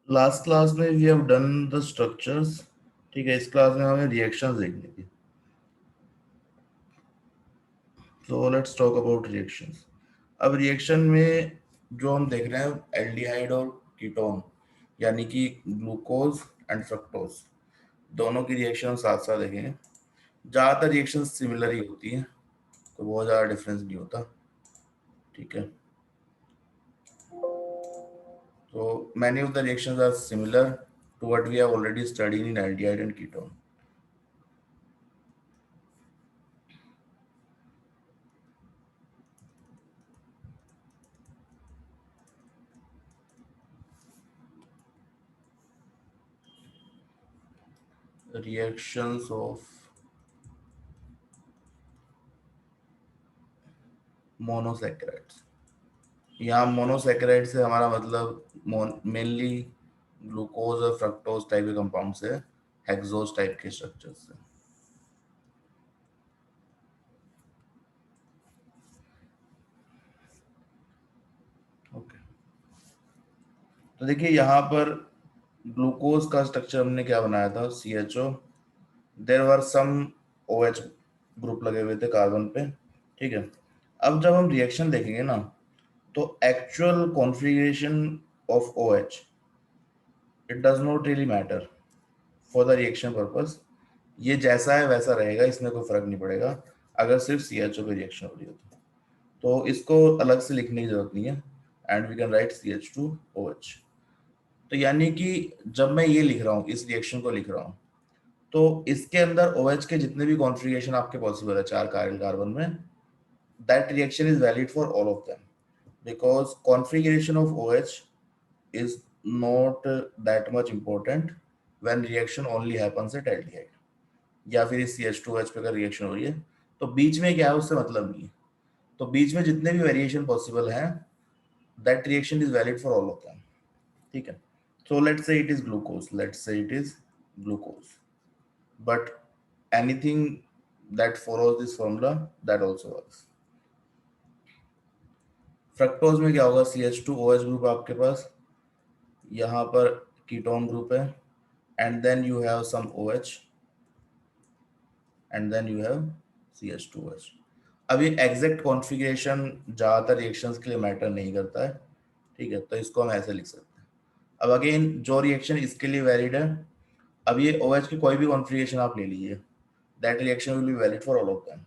Last class में we have done the structures. ठीक है, इस क्लास में हमें रिएक्शंस देखनी थी। So let's talk about reactions. अब रिएक्शन में जो हम देख रहे हैं एल्डिहाइड और कीटोन, यानी कि ग्लूकोज एंड फ्रक्टोज, दोनों की रिएक्शन साथ साथ देखेंगे। ज़्यादातर रिएक्शन सिमिलर ही होती हैं, तो बहुत ज़्यादा डिफरेंस नहीं होता। ठीक है, so many of the reactions are similar to what we have already studied in aldehyde and ketone. Reactions of monosaccharides। यहाँ मोनोसैकेराइड से हमारा मतलब मेनली ग्लूकोज और फ्रक्टोज टाइप के कंपाउंड से, हेक्सोज टाइप के स्ट्रक्चर से। ओके, तो देखिए यहाँ पर ग्लूकोज का स्ट्रक्चर हमने क्या बनाया था, CHO। देर वर सम OH ग्रुप लगे हुए थे कार्बन पे। ठीक है, अब जब हम रिएक्शन देखेंगे ना, तो actual configuration of OH it does not really matter for the reaction purpose. ये जैसा है वैसा रहेगा, इसमें कोई फर्क नहीं पड़ेगा अगर सिर्फ CHO पे रिएक्शन हो रही हो तो इसको अलग से लिखने की जरूरत नहीं है, and we can write CH2OH। तो यानी कि जब मैं ये लिख रहा हूँ, इस रिएक्शन को लिख रहा हूँ, तो इसके अंदर OH के जितने भी कॉन्फ़िगरेशन आपके पॉसिबल है चार कार्बन कार्बन में, that reaction is valid for all of them, because configuration of OH is not that much important when reaction only happens at aldehyde या फिर इस CH2OH पे अगर रिएक्शन हो रही है, तो बीच में क्या है उससे मतलब नहीं है। तो बीच में जितने भी वेरिएशन पॉसिबल हैं, that reaction is valid for all of them. ठीक है, so let's say it is glucose, let's say it is glucose, but anything that follows this formula that also works. Fructose में क्या होगा, CH2OH group आपके पास, यहाँ पर ketone group है, and then you have some OH and then you have CH2OH। अब ये exact configuration ज़्यादातर रिएक्शंस के लिए मैटर नहीं करता है। ठीक है, तो इसको हम ऐसे लिख सकते हैं। अब अगेन जो रिएक्शन इसके लिए वैलिड है, अब ये OH की कोई भी कॉन्फ़िगरेशन आप ले लीजिए, that reaction will be valid for all of them.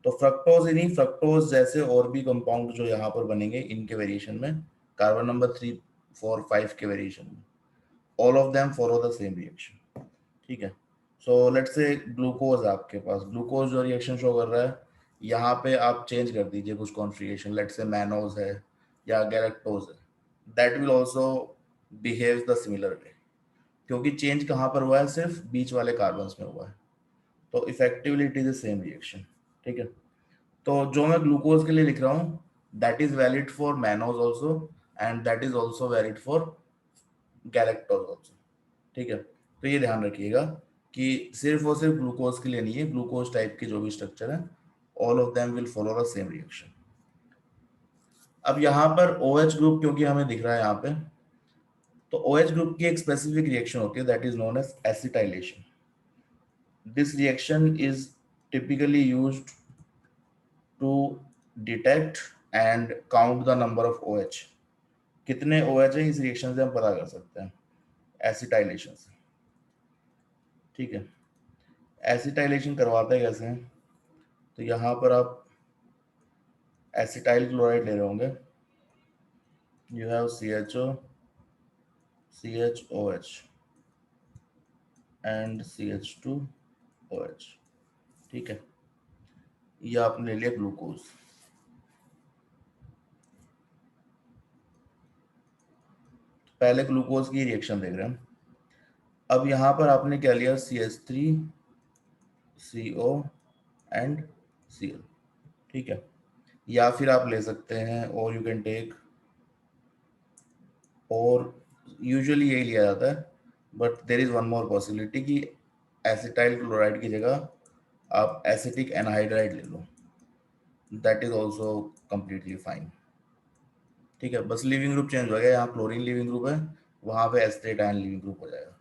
तो फ्रक्टोज ही नहीं, फ्रक्टोज जैसे और भी कंपाउंड जो यहाँ पर बनेंगे इनके वेरिएशन में, कार्बन नंबर 3, 4, 5 के वेरिएशन में, all of them follow the same reaction. ठीक है, सो लेट्स से ग्लूकोज आपके पास, ग्लूकोज जो रिएक्शन शो कर रहा है, यहाँ पे आप चेंज कर दीजिए कुछ कॉन्फ़िगरेशन, लेट्स से मैनोज है या गैलेक्टोज है, that will also behave the similar way, क्योंकि चेंज कहाँ पर हुआ है, सिर्फ बीच वाले कार्बन्स में हुआ है, तो effectively it is the same reaction. ठीक है, तो जो मैं ग्लूकोज के लिए लिख रहा हूँ, that is valid for mannose also, and that is also valid for galactose also. ठीक है, तो ये ध्यान रखिएगा कि सिर्फ और सिर्फ ग्लूकोज के लिए नहीं है, ग्लूकोज टाइप के जो भी स्ट्रक्चर है, all of them will follow the same reaction. अब यहाँ पर OH ग्रुप क्योंकि हमें दिख रहा है यहाँ पे, तो OH ग्रुप की एक स्पेसिफिक रिएक्शन होती है that is known as acetylation. This reaction is typically used to detect and count the number of OH। कितने OH है इस रिएक्शन से हम पता कर सकते हैं, एसिटाइलेशन से। ठीक है, एसिटाइलेशन करवाते हैं कैसे हैं, तो यहाँ पर आप एसिटाइल क्लोराइड ले रहे होंगे, you have CHO, CHOH and CH2OH। ठीक है, ये आपने ले लिया ग्लूकोज। पहले ग्लूकोज की रिएक्शन देख रहे हैं। अब यहाँ पर आपने क्या लिया, CH3CO एंड Cl। ठीक है, या फिर आप ले सकते हैं, और यू कैन टेक, और यूजुअली यही लिया जाता है, but there is one more possibility कि एसिटाइल क्लोराइड की जगह आप एसिटिक एनहाइड्राइड ले लो, that is also completely fine. ठीक है, बस लिविंग ग्रुप चेंज हो गया, यहाँ क्लोरीन लिविंग ग्रुप है, वहां पे एसिटेट आयन लीविंग ग्रुप हो जाएगा।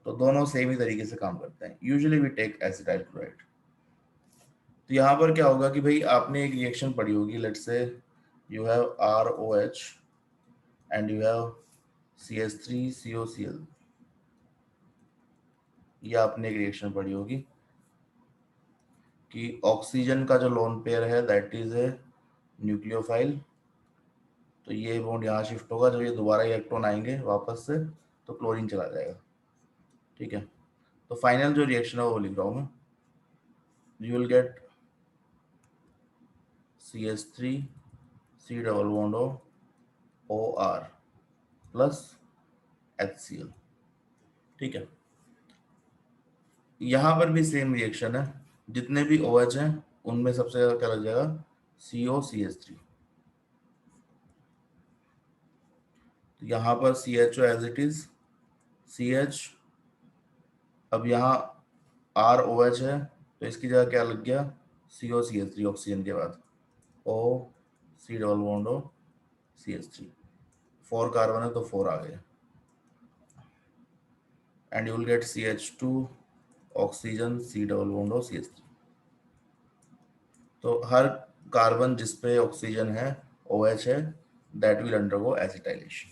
तो दोनों सेम ही तरीके से काम करते हैं। Usually we take acetyl chloride. तो यहाँ पर क्या होगा कि भाई आपने एक रिएक्शन पढ़ी होगी, let's say you have ROH and you have CH3COCl। ये आपने एक रिएक्शन पढ़ी होगी कि ऑक्सीजन का जो लोन पेयर है दैट इज ए न्यूक्लियोफाइल। तो ये बॉन्ड यहाँ शिफ्ट होगा, जब ये दोबारा इलेक्ट्रॉन आएंगे वापस से तो क्लोरीन चला जाएगा। ठीक है, तो फाइनल जो रिएक्शन है वो लिख रहा हूँ मैं। You will gate CH3 C double bond OR plus HCl। ठीक है, यहाँ पर भी सेम रिएक्शन है, जितने भी OH हैं उनमें सबसे ज्यादा क्या लग जाएगा, COCH3। तो यहाँ पर CHO as it is CH। अब यहाँ ROH है तो इसकी जगह क्या लग गया, COCH3 ऑक्सीजन के बाद O C double bond O CH3। 4 carbon है तो 4 आ गए and you will gate CH2 oxygen C double bond O CH3। तो हर कार्बन जिसपे ऑक्सीजन है OH है दैट विल अंडरगो एसिटाइलेशन।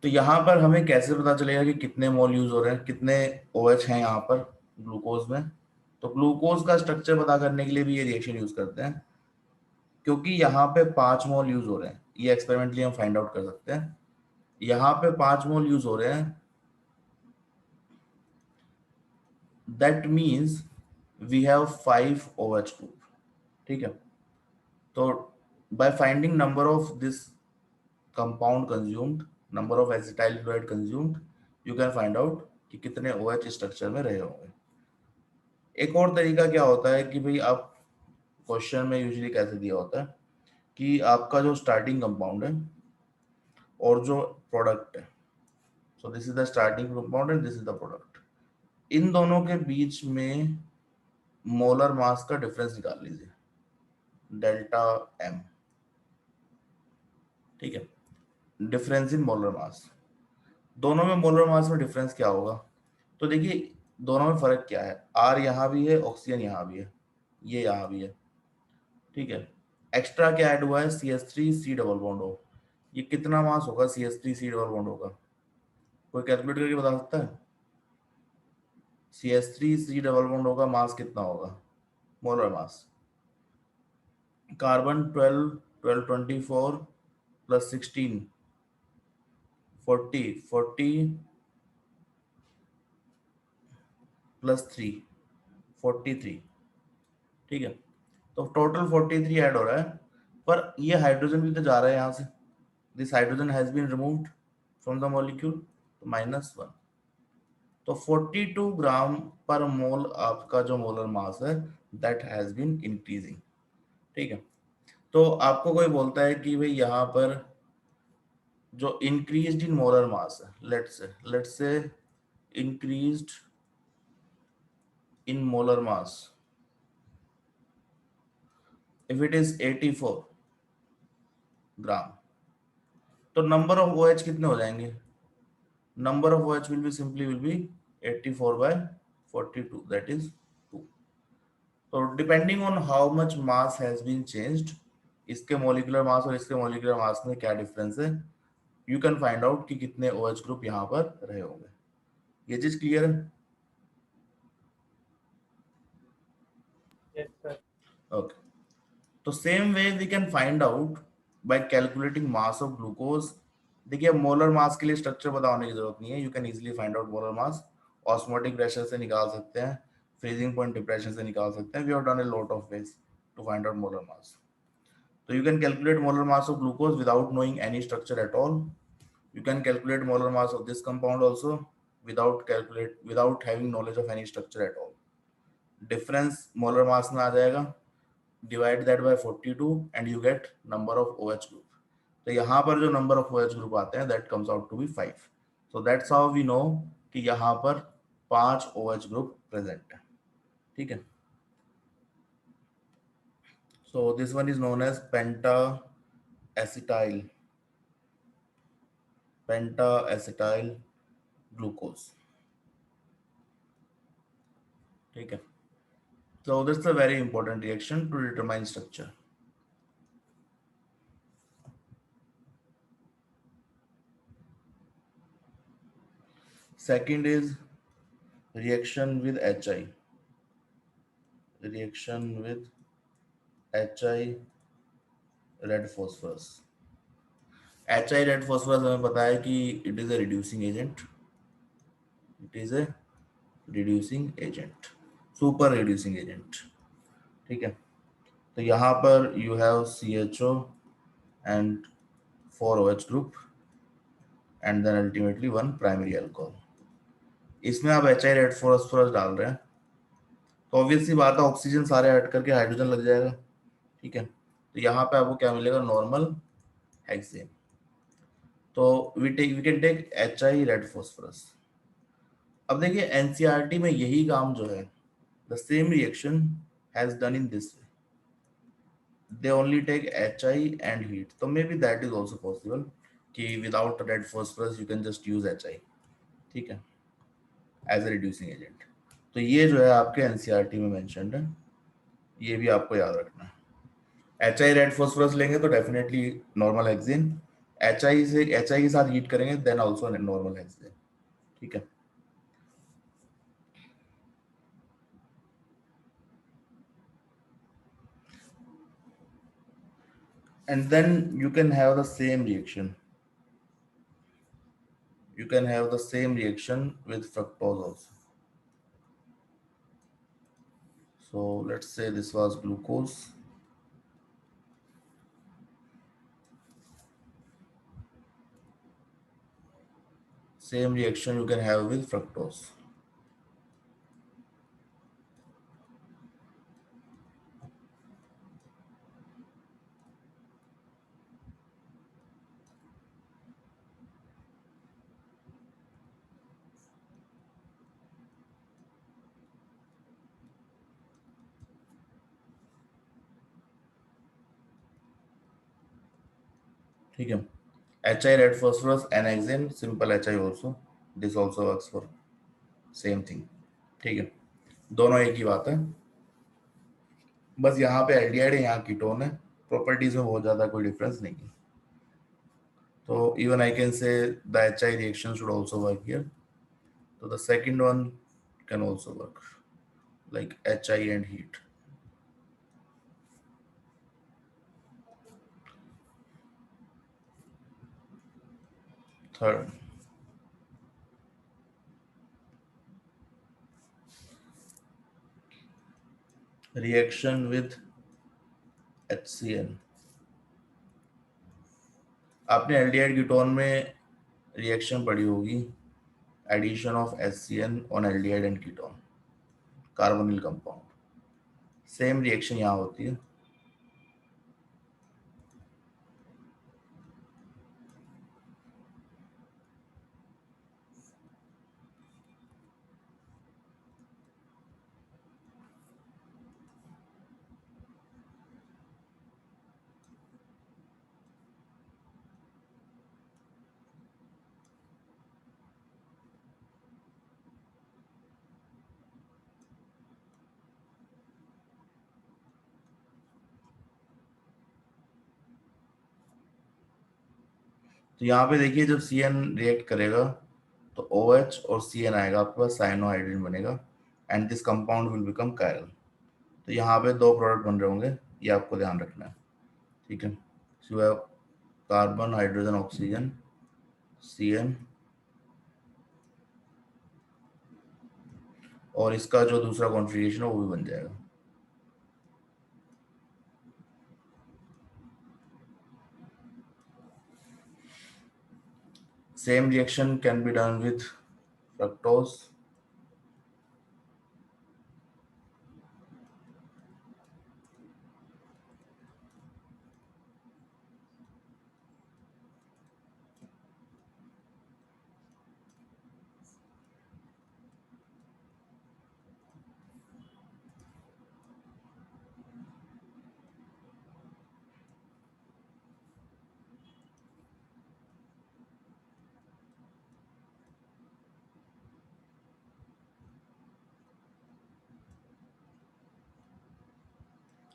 तो यहाँ पर हमें कैसे पता चलेगा कि कितने मोल यूज हो रहे हैं, कितने OH हैं यहाँ पर ग्लूकोज में। तो ग्लूकोज का स्ट्रक्चर पता करने के लिए भी ये रिएक्शन यूज करते हैं, क्योंकि यहाँ पे 5 मोल यूज हो रहे हैं। ये एक्सपेरिमेंटली हम फाइंड आउट कर सकते हैं। यहाँ पे 5 मोल यूज हो रहे हैं, that means we have 5 OH group. ठीक है, तो by finding number of this compound consumed, number of acetyl chloride consumed, you can find out कि कितने OH स्ट्रक्चर में रहे होंगे। एक और तरीका क्या होता है कि भाई आप क्वेश्चन में यूजुअली कैसे दिया होता है कि आपका जो स्टार्टिंग कंपाउंड है और जो प्रोडक्ट है, so this is the starting compound and this is the product, इन दोनों के बीच में मोलर मास का डिफरेंस निकाल लीजिए, डेल्टा M। ठीक है, डिफरेंस इन मोलर मास, दोनों में मोलर मास में डिफरेंस क्या होगा। तो देखिए दोनों में फर्क क्या है, R यहाँ भी है, ऑक्सीजन यहाँ भी है, ये यहाँ भी है। ठीक है, एक्स्ट्रा क्या ऐड हुआ है, CH3 C double bond O। ये कितना मास होगा CH3 C double bond O का, कोई कैलकुलेट करके बता सकता है। CH3 C double bond O का मास कितना होगा, molar mass. Carbon 12 12 24 plus 16 40 40 plus 3 43। ठीक है, तो टोटल 43 ऐड हो रहा है, पर ये हाइड्रोजन भी तो जा रहा है यहाँ से, this hydrogen has been removed from the molecule, तो -1। तो 42 ग्राम पर मोल आपका जो मोलर मास है दैट हैज बीन इंक्रीजिंग। ठीक है, तो आपको कोई बोलता है कि भाई यहाँ पर जो इंक्रीज्ड इन मोलर मास है, let's say increased in molar mass, if it is 84 ग्राम, तो नंबर ऑफ OH कितने हो जाएंगे, number of OH will be 84 by 42, that is 2। So depending on how much mass has been changed, इसके molecular mass और इसके molecular mass में क्या difference है, यू कैन फाइंड आउट कि कितने OH ग्रुप यहाँ पर रहे होंगे। ये चीज क्लियर है? Yes, sir. ओके, तो same way we can find out by calculating mass of glucose. देखिए मोलर मास के लिए स्ट्रक्चर बताने की जरूरत नहीं है, you can easily find out molar mass. Osmotic pressure से निकाल सकते हैं, फ्रीजिंग पॉइंट डिप्रेशन से निकाल सकते हैं, we have done a lot of ways to find out molar mass. तो you can calculate molar mass of glucose without knowing any structure at all. You can calculate molar mass of this compound also without having knowledge of any structure at all. Difference molar mass में आ जाएगा, divide that by 42 and you get number of OH group. तो यहाँ पर जो number of OH group आते हैं that comes out to be 5। So that's how we know कि यहाँ पर 5 OH ग्रुप प्रेजेंट है। ठीक है, so this one is known as penta acetyl penta acetyl glucose. ठीक है, so this is a very important reaction to determine structure. Second is reaction with HI. Reaction with HI red phosphorus. HI red phosphorus हमें पता है कि it is a reducing agent. It is a reducing agent, super reducing agent. ठीक है, तो यहाँ पर you have CHO and 4OH group and then ultimately one primary alcohol. इसमें आप HI red phosphorus डाल रहे हैं तो ऑब्वियसली बात है ऑक्सीजन सारे ऐड करके हाइड्रोजन लग जाएगा। ठीक है, तो यहाँ पे आपको क्या मिलेगा, नॉर्मल हेक्सेन। तो we can take HI red phosphorus. अब देखिए एनसीईआरटी में यही काम जो है, the same reaction has done in this way, they only take HI and heat. तो maybe that is also possible कि without red phosphorus you can just use HI, ठीक है, एज ए रिड्यूसिंग एजेंट। तो ये जो है आपके NCERT में मेंशन्ड है, ये भी आपको याद रखना है। HI रेड फॉस्फोरस लेंगे तो डेफिनेटली नॉर्मल हेक्सेन, HI के साथ हीट करेंगे देन आल्सो नॉर्मल हेक्सेन। ठीक है, and then you can have the same reaction. You can have the same reaction with fructose also. So let's say this was glucose. Same reaction you can have with fructose. ठीक है, HI red phosphorus and hexane, simple HI also. This also works for same thing. ठीक है, दोनों एक ही बात है, बस यहाँ पे एल्डिहाइड है, यहाँ कीटोन है, प्रॉपर्टीज में बहुत ज्यादा कोई डिफरेंस नहीं है। तो even I can say the HI reaction should also work here. So the second one can also work, like HI and heat. Third, reaction with HCl. आपने एल्डिहाइड कीटोन में रिएक्शन पढ़ी होगी, addition of HCl on aldehyde and ketone, carbonyl compound. Same reaction यहाँ होती है। तो यहाँ पे देखिए जब CN रिएक्ट करेगा तो OH और CN आएगा, आपके पास साइनोहाइड्रिन बनेगा and this compound will become chiral. तो यहाँ पे दो प्रोडक्ट बन रहे होंगे, ये आपको ध्यान रखना है। ठीक है, so have carbon hydrogen oxygen CN, और इसका जो दूसरा कॉन्फ़िगरेशन है वो भी बन जाएगा। Same reaction can be done with fructose.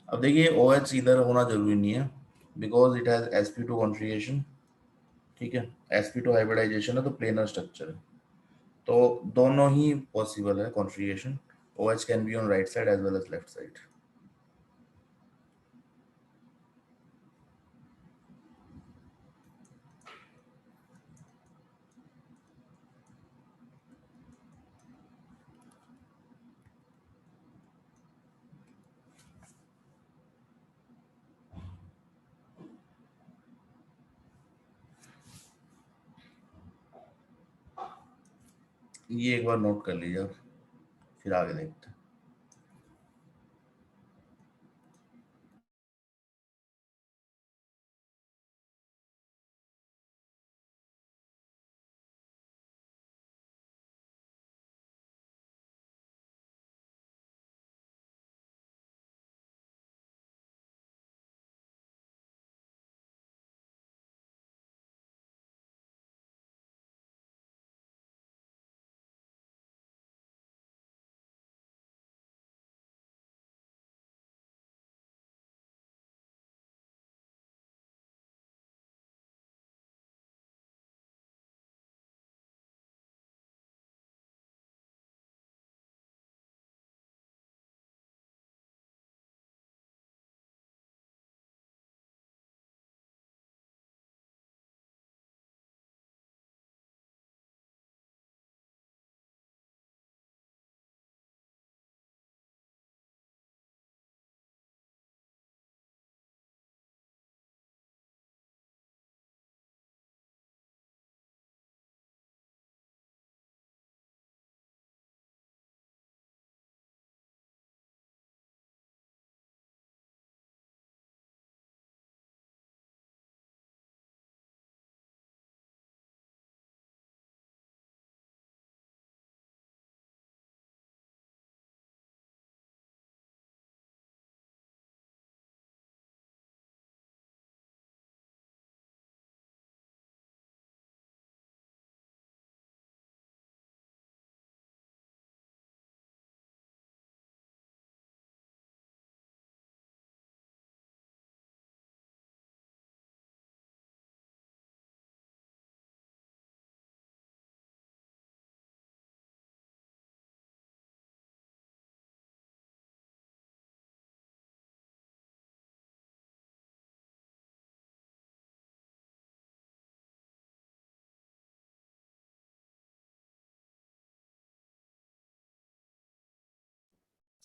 अब देखिए OH इधर होना जरूरी नहीं है because it has sp2 configuration, ठीक है, sp2 हाइब्रिडाइजेशन है तो प्लेनर स्ट्रक्चर है, तो दोनों ही पॉसिबल है configuration. OH can be on right side as well as left side. ये एक बार नोट कर लीजिए आप, फिर आगे देखते हैं।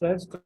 सर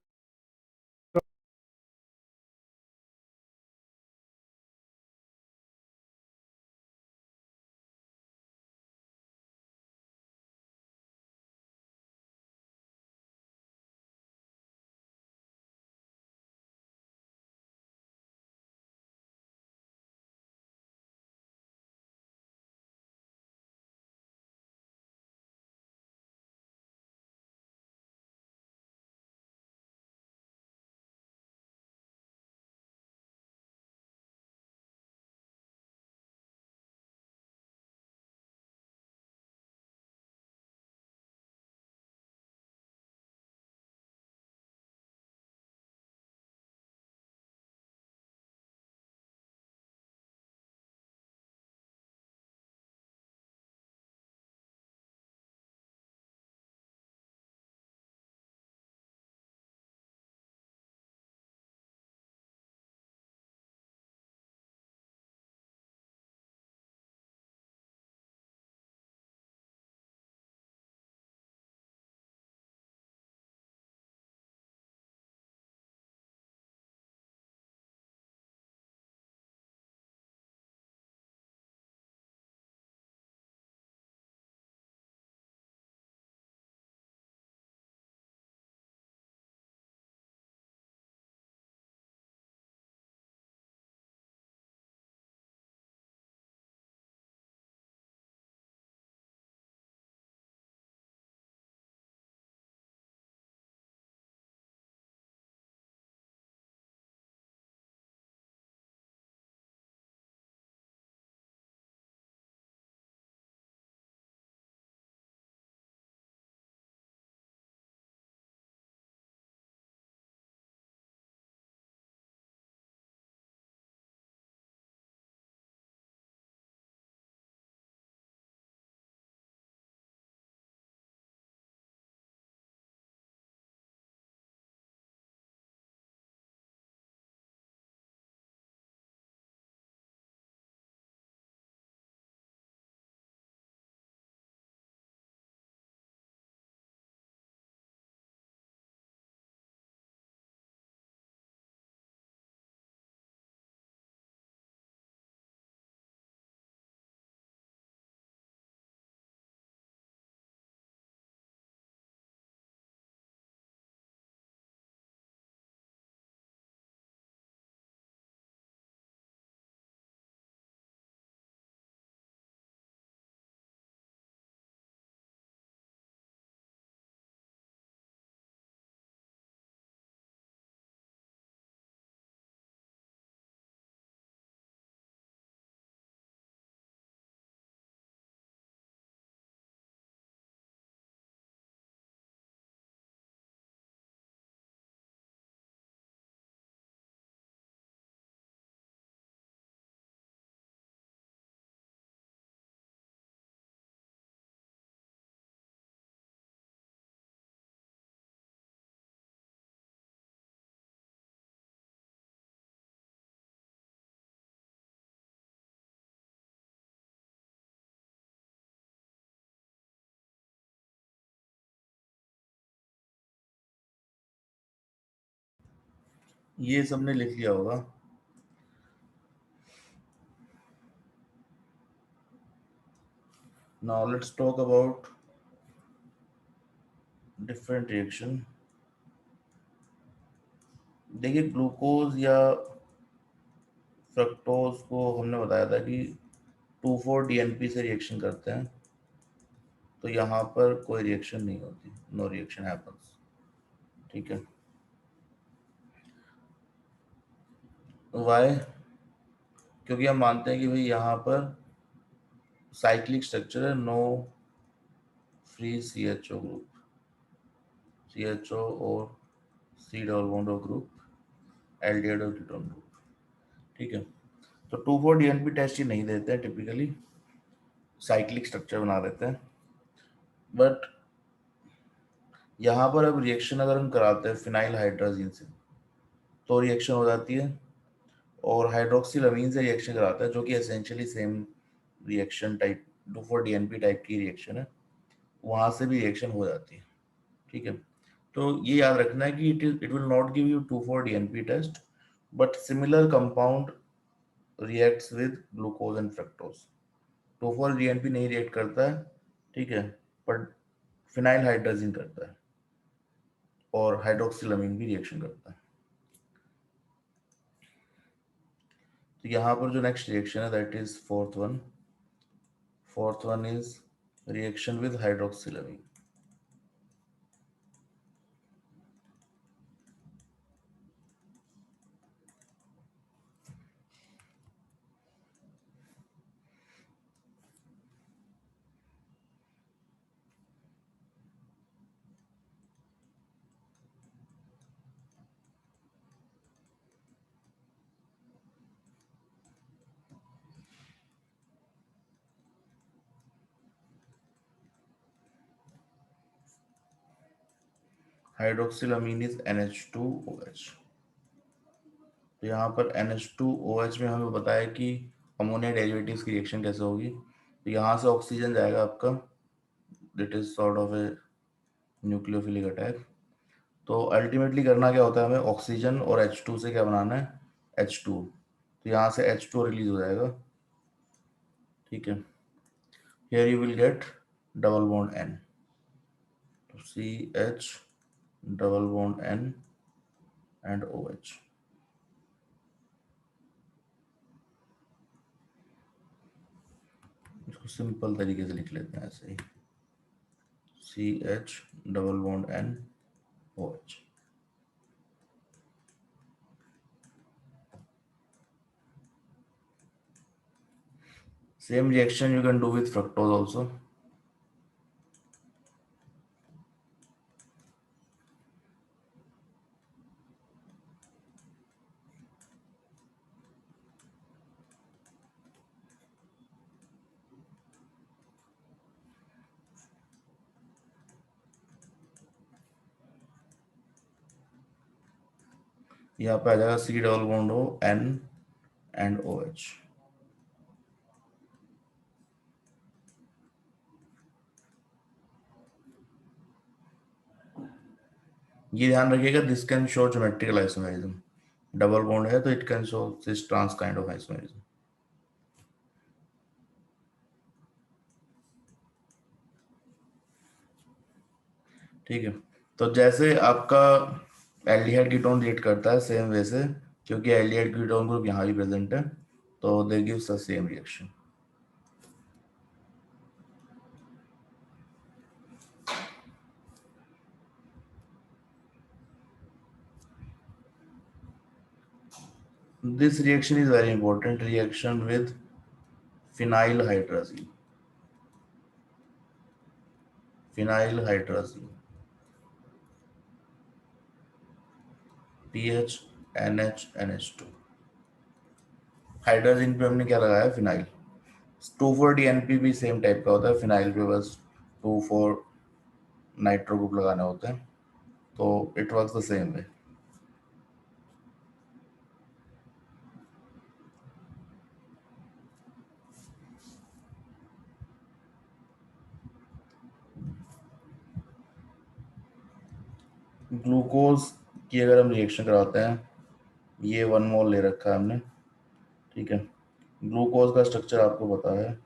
ये सबने लिख लिया होगा। Now let's talk about different reaction. देखिए ग्लूकोज या फ्रक्टोज को हमने बताया था कि 2,4-DNP से रिएक्शन करते हैं, तो यहाँ पर कोई रिएक्शन नहीं होती, नो रिएक्शन हैपन्स। ठीक है, वाई? क्योंकि हम मानते हैं कि भाई यहाँ पर साइक्लिक स्ट्रक्चर है, no free CHO group, CHO और C डबल बॉन्ड और ग्रुप एल्डिहाइड और कीटोन ग्रुप। ठीक है, तो 2,4-DNP टेस्ट ही नहीं देते हैं टिपिकली, साइक्लिक स्ट्रक्चर बना देते हैं। बट यहाँ पर अब रिएक्शन अगर हम कराते हैं फिनाइल हाइड्राजीन से तो रिएक्शन हो जाती है, और हाइड्रोक्सिल से रिएक्शन कराता है जो कि essentially same reaction type 2,4-DNP type की रिएक्शन है, वहाँ से भी रिएक्शन हो जाती है। ठीक है, तो ये याद रखना है कि it will not give you 2,4-DNP test, but similar compound reacts with glucose and fructose. 2,4-DNP नहीं रिएक्ट करता है, ठीक है, पर फिनाइल हाइड्राजीन करता है और हाइड्रोक्सिलामीन भी रिएक्शन करता है। तो यहाँ पर जो नेक्स्ट रिएक्शन है that is fourth one is reaction with hydroxylamine. Hydroxylamine is NH2OH। तो यहाँ पर NH2OH में हमें बताया कि अमोनिया डेरिवेटिव्स की रिएक्शन कैसे होगी। तो यहाँ से ऑक्सीजन जाएगा आपका, this is sort of a nucleophilic attack. तो अल्टीमेटली करना क्या होता है, हमें ऑक्सीजन और H2 से क्या बनाना है, H2। तो यहाँ से H2 रिलीज हो जाएगा। ठीक है, here you will gate double bond N, तो CH double bond N and OH। इसको सिंपल तरीके से लिख लेते हैं ऐसे ही, CH double bond N OH। Same reaction you can do with fructose also. यहाँ पे आ जाएगा C double bond O N and OH। ये ध्यान रखिएगा, this can show geometrical isomerism. Double bond है तो it can show this trans kind of isomerism. ठीक है, तो जैसे आपका एल्डिहाइड कीटोन रिएक्ट करता है सेम वे से, क्योंकि एल्डिहाइड कीटोन ग्रुप यहाँ भी प्रेजेंट है, तो they gives the same reaction. This reaction is very important, reaction with phenyl hydrazine, phenyl hydrazine, PH NH NH2। Hydrogen पे हमने क्या लगाया, फिनाइल। 2,4-DNP भी सेम टाइप का होता है, फिनाइल पे बस 2,4 नाइट्रो ग्रुप लगाने होते हैं, तो it works the same way. Glucose की अगर हम रिएक्शन कराते हैं ये 1 मोल ले रखा है हमने, ठीक है। ग्लूकोज का स्ट्रक्चर आपको पता है,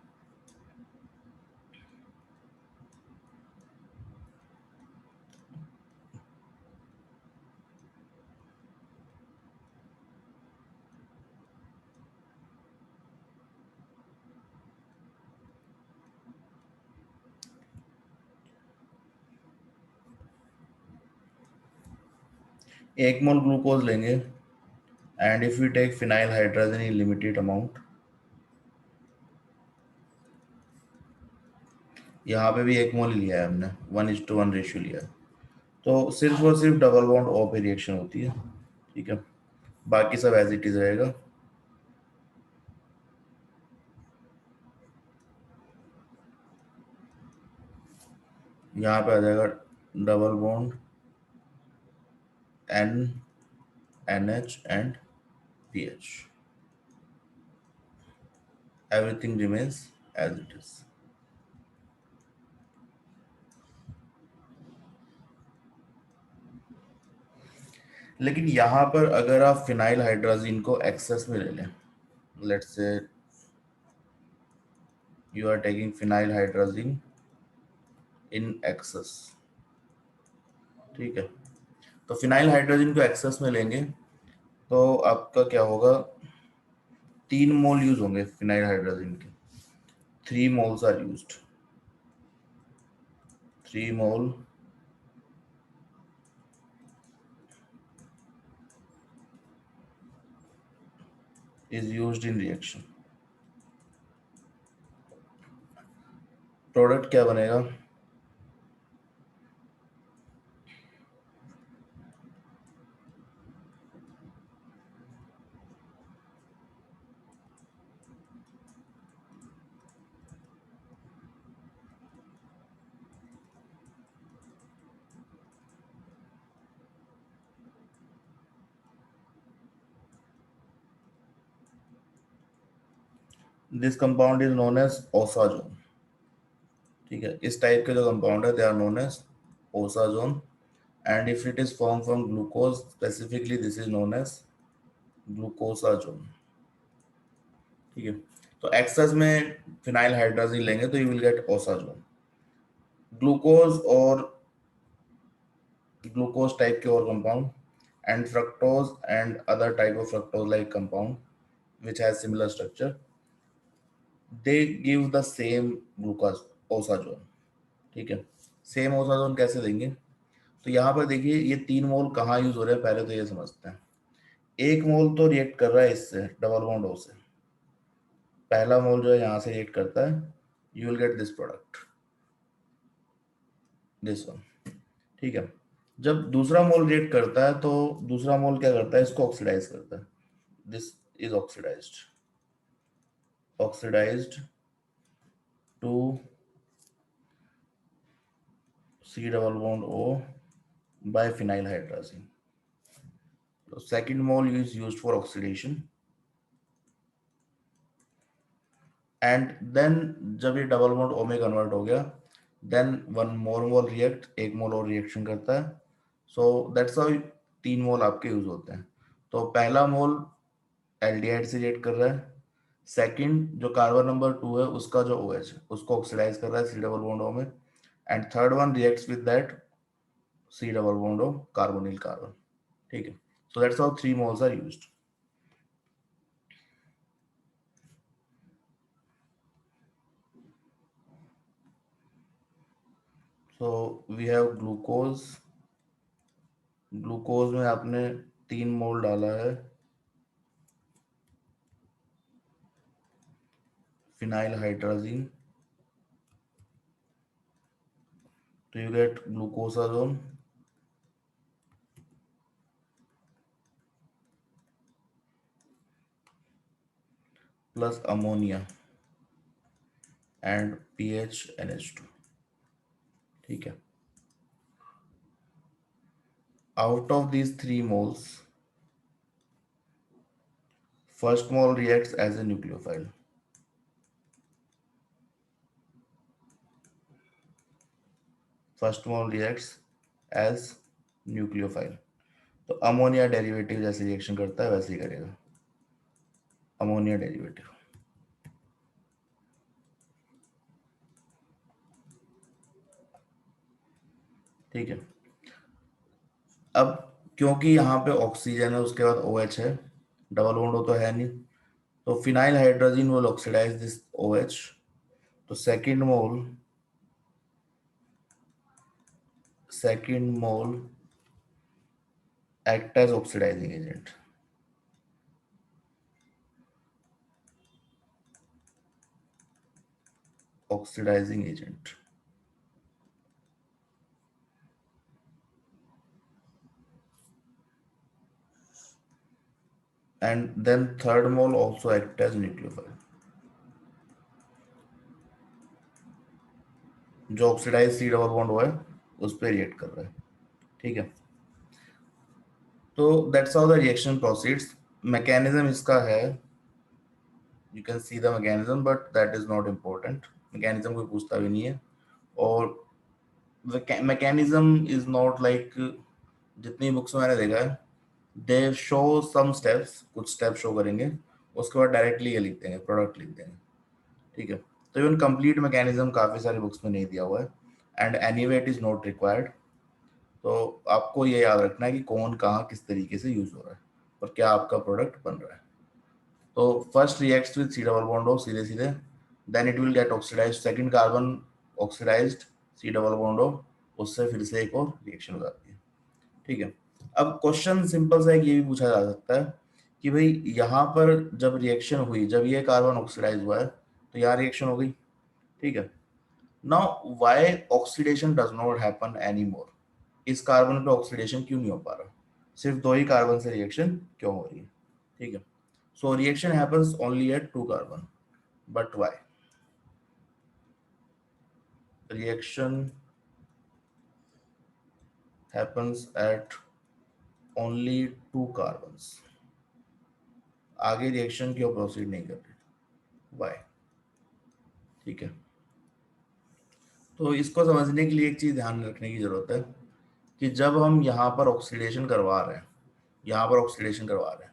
एक मोल ग्लूकोज लेंगे and if we take phenyl hydrogen in limited amount, यहाँ पे भी एक मोल लिया है हमने, 1:1 रेशियो लिया है, तो सिर्फ और सिर्फ डबल बॉन्ड ओ पे रिएक्शन होती है, ठीक है। बाकी सब एज इट इज रहेगा। यहाँ पे आ जाएगा double bond N, NH and PH, everything remains as it is. लेकिन यहाँ पर अगर आप फिनाइल हाइड्रोजिन को एक्सेस में ले लें, let's say you are taking phenyl hydrazine in excess, ठीक है। तो फिनाइल हाइड्रोजन को एक्सेस में लेंगे तो आपका क्या होगा, 3 मोल यूज होंगे फिनाइल हाइड्रोजन के, 3 moles are used, 3 mole is used in reaction। Product क्या बनेगा, this compound is known as osazone, ठीक है। इस टाइप के जो कंपाउंड है they are known as osazone, and if it is form from glucose specifically this is known as glucosazone, ठीक है। तो एक्सेस में फिनाइल हाइड्रोजन लेंगे तो you will get osazone. Glucose और ग्लूकोज टाइप के और compound and fructose and other type of fructose like compound which has similar structure, they give the same glucose osazone, ठीक है। सेम ओसाजोन कैसे देंगे, तो यहाँ पर देखिए ये 3 मोल कहाँ यूज हो रहे हैं, पहले तो ये समझते हैं। एक मोल तो रिएक्ट कर रहा है इससे डबल बॉन्ड ओ से, पहला मोल जो है यहाँ से रिएक्ट करता है, you will get this product, this one, ठीक है। जब दूसरा मोल रिएक्ट करता है तो दूसरा मोल क्या करता है, इसको ऑक्सीडाइज करता है, this is oxidized, oxidized to C double bond O by phenyl hydrazine। So second mole is used for oxidation, and then जब ये डबल बॉन्ड O में कन्वर्ट हो गया, then 1 more mole react, एक मोल और रिएक्शन करता है, so that's how 3 मोल आपके यूज होते हैं। तो पहला मोल एल्डिहाइड से रिएक्ट कर रहा है, सेकंड जो कार्बन नंबर 2 है उसका जो OH है उसको ऑक्सीडाइज कर रहा है C double bond O में, and third one reacts with that C double bond O carbonyl carbon, ठीक है। So that's how 3 moles are used। So we have glucose, glucose में आपने 3 मोल डाला है फिनाइल हाइड्रोजिन, तो you get glucosazone plus ammonia and PH NH2, ठीक है। Out of these 3 moles, first mole reacts as a nucleophile, first mole reacts as nucleophile, तो ammonia derivative जैसे reaction करता है वैसे ही करेगा, अमोनिया डेरिवेटिव। ठीक है, अब क्योंकि यहाँ पे ऑक्सीजन है उसके बाद OH है, डबल बॉन्ड हो तो है नहीं, तो phenyl hydrogen will oxidize this OH, तो second mole act as oxidizing agent, oxidizing agent, and then third mole also act as nucleophile, जो ऑक्सीडाइज सी डबल बॉन्ड हुआ है उस पर रिएक्ट कर रहा है। ठीक है, तो that's how the reaction proceeds. Mechanism इसका है, you can see the mechanism but that is not important, mechanism कोई पूछता भी नहीं है। और मैकेनिज्म इज नॉट लाइक, जितनी बुक्स में मैंने देखा है दे शो सम स्टेप्स, कुछ स्टेप शो करेंगे, उसके बाद डायरेक्टली ये लिख देंगे, प्रोडक्ट लिख देंगे। ठीक है, तो इवन कंप्लीट मैकेनिज्म काफ़ी सारी बुक्स में नहीं दिया हुआ है, and anyway it is not required. तो आपको ये याद रखना है कि कौन कहाँ किस तरीके से यूज़ हो रहा है और क्या आपका प्रोडक्ट बन रहा है। तो first reacts with C double bond O सीधे सीधे, then it will get oxidized, second carbon oxidized, C double bond O, उससे फिर से एक और रिएक्शन हो जाती है। ठीक है, अब क्वेश्चन सिंपल सा एक ये भी पूछा जा सकता है कि भाई यहाँ पर जब रिएक्शन हुई, जब ये कार्बन ऑक्सीडाइज हुआ है तो यहाँ रिएक्शन हो गई। ठीक है, now why oxidation does not happen any more, इस कार्बन पे ऑक्सीडेशन क्यों नहीं हो पा रहा, सिर्फ दो ही कार्बन से रिएक्शन क्यों हो रही है। ठीक है, so reaction happens only at two carbon, but why reaction happens at only two carbons, आगे रिएक्शन क्यों प्रोसीड नहीं कर रही, व्हाई। ठीक है, तो इसको समझने के लिए एक चीज ध्यान रखने की जरूरत है कि जब हम यहाँ पर ऑक्सीडेशन करवा रहे हैं, यहाँ पर ऑक्सीडेशन करवा रहे हैं,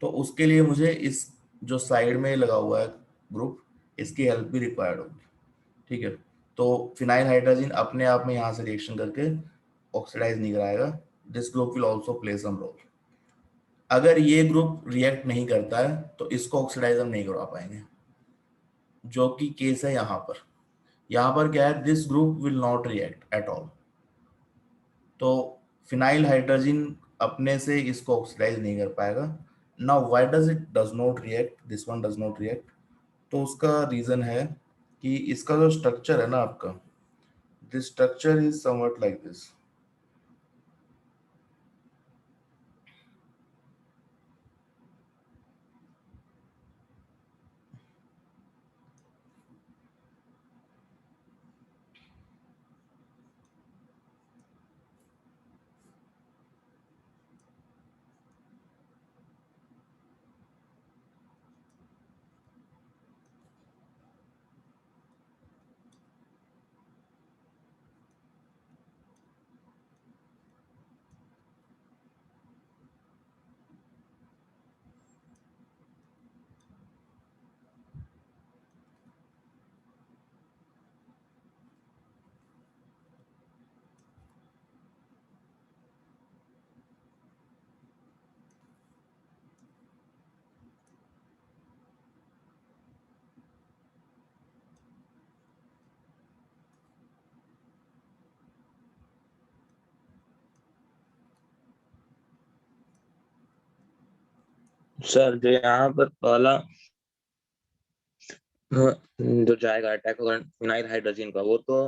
तो उसके लिए मुझे इस जो साइड में लगा हुआ है ग्रुप, इसकी हेल्प भी रिक्वायर्ड होगी। ठीक है, तो फिनाइल हाइड्रोजन अपने आप में यहाँ से रिएक्शन करके ऑक्सीडाइज नहीं कराएगा, this group will also play some role. अगर ये ग्रुप रिएक्ट नहीं करता है तो इसको ऑक्सीडाइज हम नहीं करवा पाएंगे, जो कि केस है यहाँ पर। यहाँ पर क्या है, this group will not react at all, तो फिनाइल हाइड्रोजन अपने से इसको ऑक्सीडाइज नहीं कर पाएगा। Now why does it does not react, this one does not react, तो उसका रीजन है कि इसका जो स्ट्रक्चर है ना आपका, this structure is somewhat like this. Sir जो यहाँ पर पहला जो जाएगा अटैक फिनाइल हाइड्रोजन का, वो तो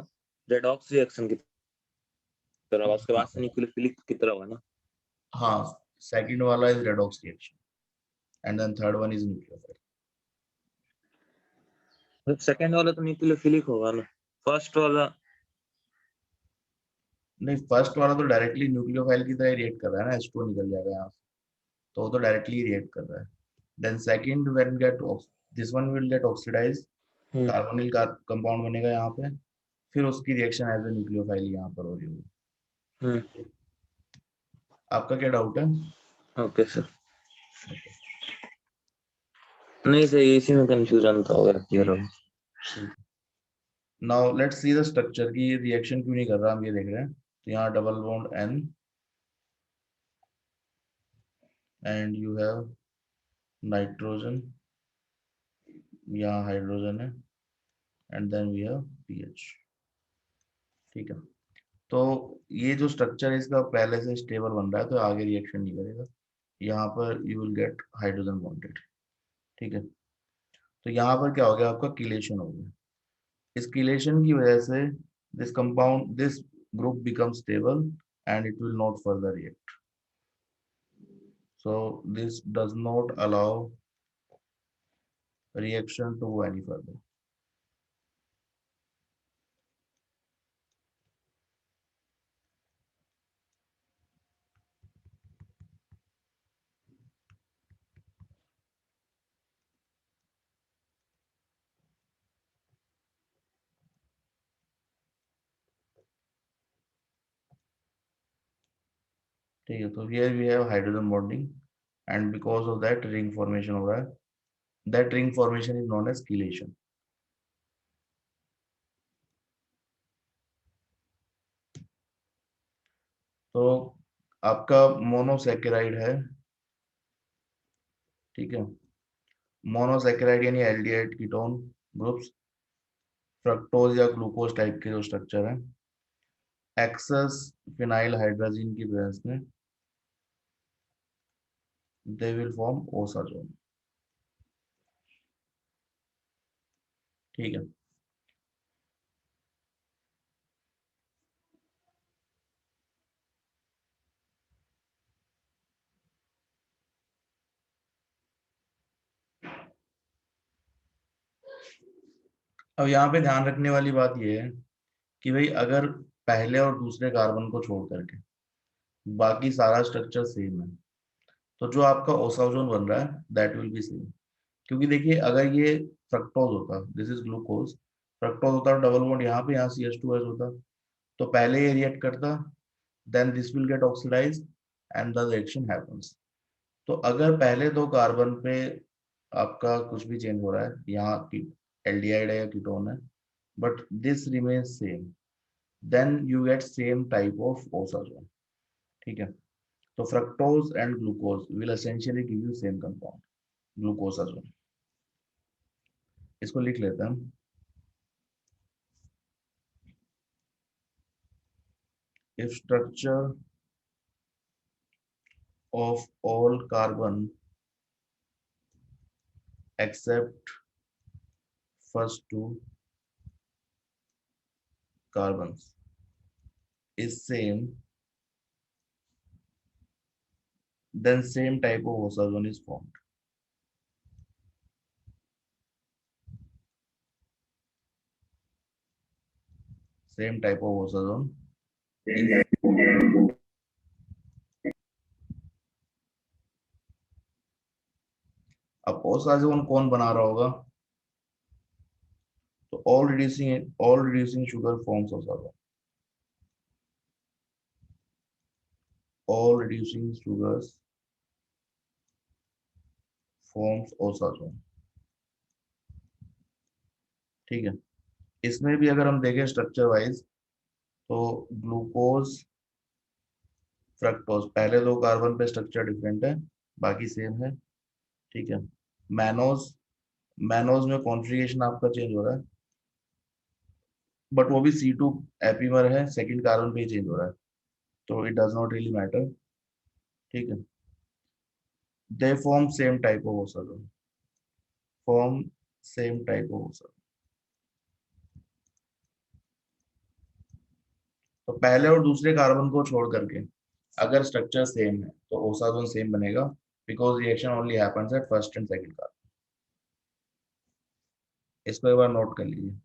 रेडॉक्स रिएक्शन की तरह होगा, उसके बाद से न्यूक्लियोफिलिक की तरह होगा ना। हाँ, सेकंड वाला is redox reaction and then third one is nucleophile. Second वाला तो न्यूक्लियोफिलिक होगा ना, फर्स्ट वाला नहीं, फर्स्ट वाला तो डायरेक्टली न्यूक्लियोफाइल की तरह रिएक्ट कर रहा है ना, H2 निकल जाएगा यहाँ से, तो वो तो डायरेक्टली रिएक्ट कर रहा है। Then second when get this one will get oxidize, carbonyl का कंपाउंड बनेगा यहाँ पे, फिर उसकी रिएक्शन एज ए न्यूक्लियोफाइल यहाँ पर हो रही होगी। आपका क्या डाउट है? Okay sir. नहीं सर, इसी में कंफ्यूजन था, होगा क्लियर हो। Now let's see the structure की रिएक्शन क्यों नहीं कर रहा, हम ये देख रहे हैं। तो यहाँ double bond N and you have nitrogen, यहाँ हाइड्रोजन है and then we have PH. ठीक है, तो ये जो स्ट्रक्चर है इसका पहले से स्टेबल बन रहा है तो आगे रिएक्शन नहीं करेगा। यहाँ पर you will gate hydrogen bonded. ठीक है, तो यहाँ पर क्या हो गया, आपका किलेशन हो गया। इस किलेशन की वजह से this group become stable and it will not further react. So this does not allow reaction to go any further. ठीक है, तो here we have hydrogen bonding and because of that ring formation हो रहा है. That ring formation is known as chelation. तो आपका monosaccharide है, ठीक है, मोनोसैकेराइड यानी एल्डिहाइड कीटोन ग्रुप्स, फ्रक्टोज या ग्लूकोज टाइप के जो स्ट्रक्चर है, एक्सेस फिनाइल हाइड्रोजन की प्रेजेंस में दे विल फॉर्म ओसाजोन। ठीक है, अब यहाँ पे ध्यान रखने वाली बात यह है कि भाई अगर पहले और दूसरे कार्बन को छोड़ करके बाकी सारा स्ट्रक्चर सेम है तो जो आपका ओसाजोन बन रहा है दैट विल बी सेम। क्योंकि देखिए अगर ये फ्रक्टोज होता, दिस इज ग्लूकोज, फ्रक्टोज होता डबल बॉन्ड यहाँ पे, यहाँ CH2S होता, तो पहले ये रिएक्ट करता, then this will get oxidized and the reaction happens. तो अगर पहले दो कार्बन पे आपका कुछ भी चेंज हो रहा है, यहाँ एल्डिहाइड है या कीटोन है, but this remains same, then you get same type of osazone. ठीक है, तो fructose and glucose will essentially give you same compound, glucosazone. इसको लिख लेते हैं। If structure of all carbon except first two carbons is same, then same type of oxazone is formed. Same type of oxazone. अब oxazone कौन बना रहा होगा? तो all reducing sugar forms oxazone. All reducing sugars forms oxazone. ठीक है, इसमें भी अगर हम देखें स्ट्रक्चर वाइज तो ग्लूकोज फ्रक्टोज पहले दो कार्बन पे स्ट्रक्चर डिफरेंट है, बाकी सेम है। ठीक है, मैनोज, मैनोज में कॉन्फ़िगरेशन आपका चेंज हो रहा है, बट वो भी C2 एपीमर है, सेकंड कार्बन पे ही चेंज हो रहा है, तो it does not really matter. ठीक है, they form same type of osazone, form same type of osazone. तो पहले और दूसरे कार्बन को छोड़ करके अगर स्ट्रक्चर सेम है तो ओसाजोन सेम बनेगा, because reaction only happens at first and second carbon. इसको एक बार नोट कर लीजिए।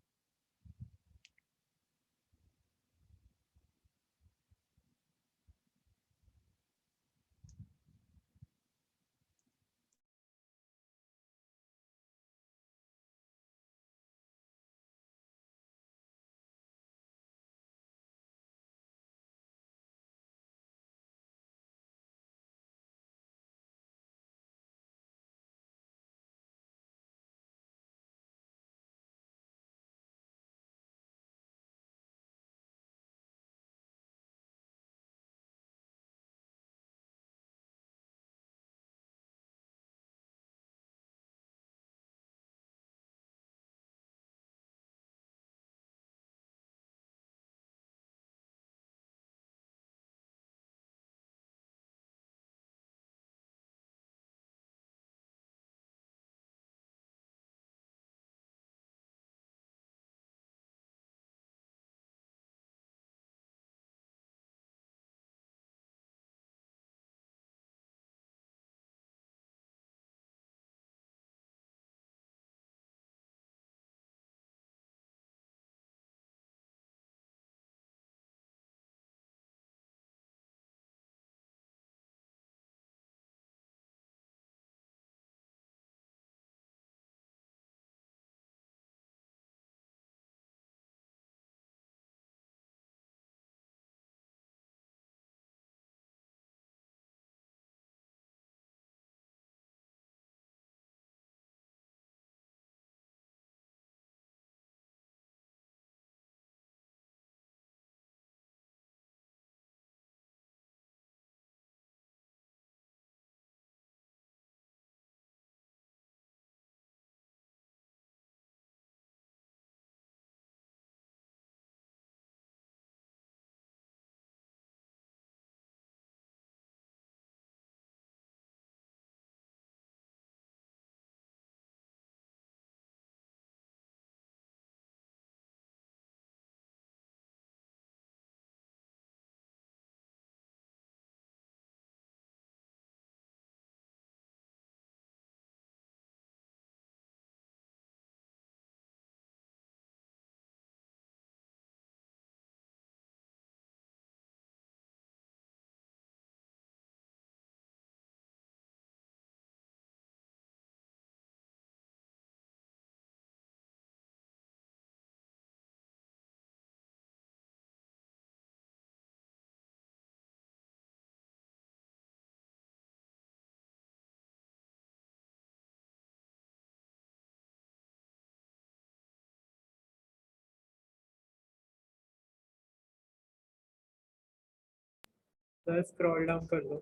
सर स्क्रॉल डाउन कर दो।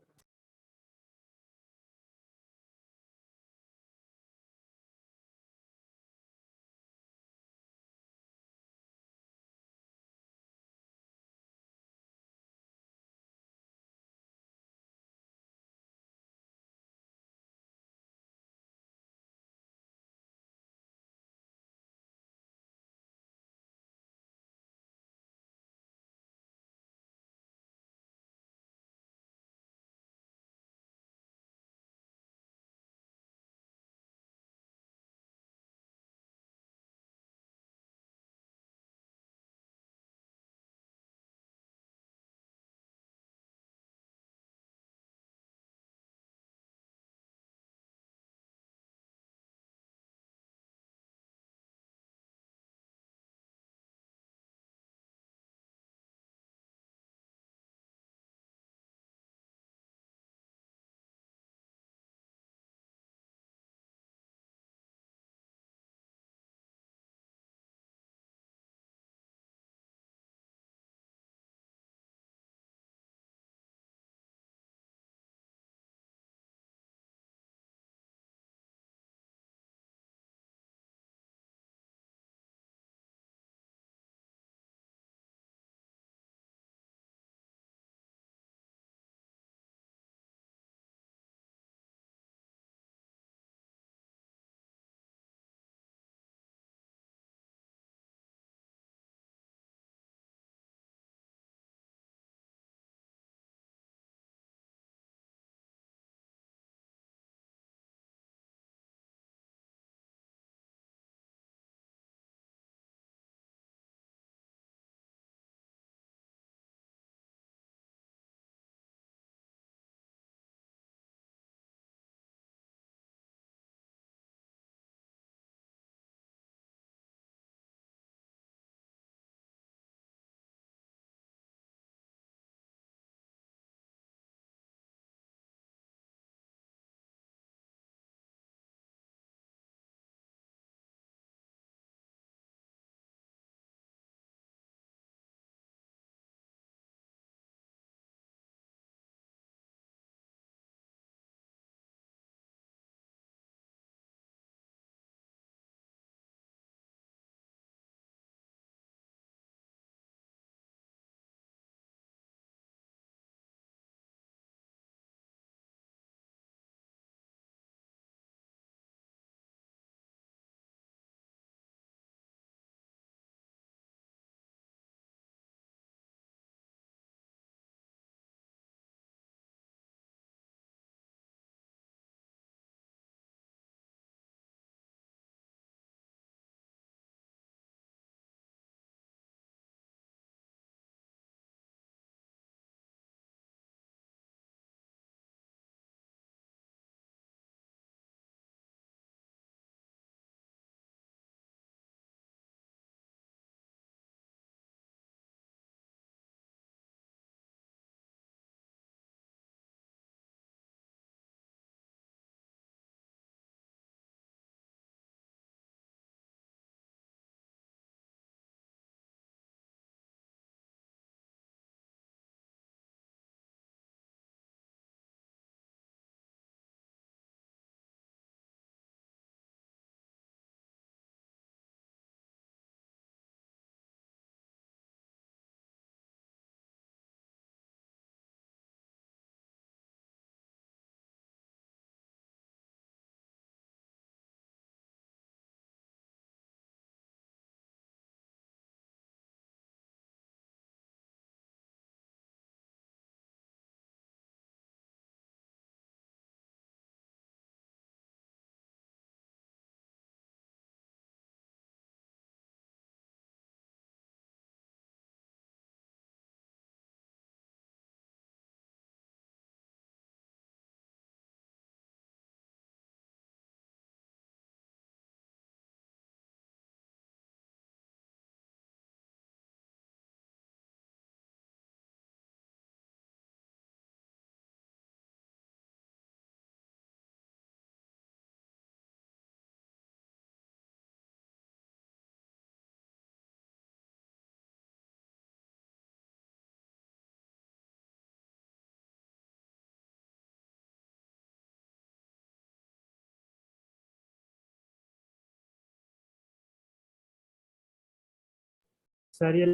सर ये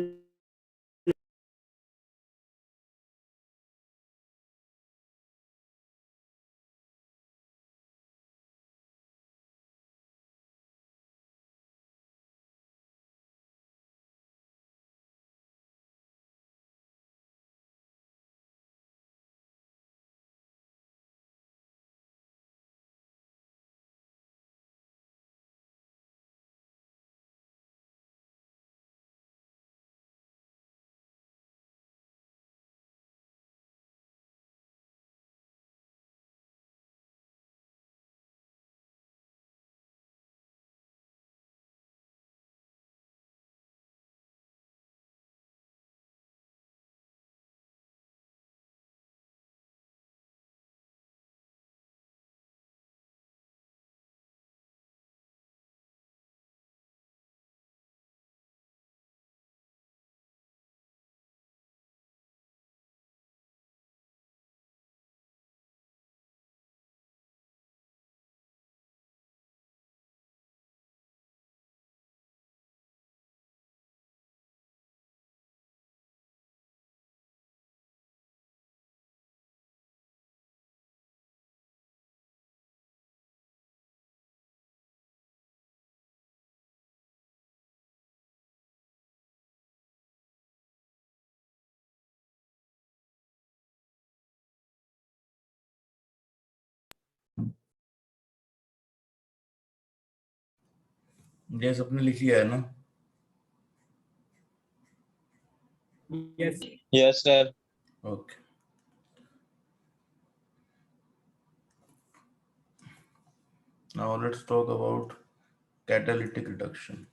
ये सबने लिख लिया है ना? Yes Yes, sir. Okay. Now let's talk about catalytic reduction.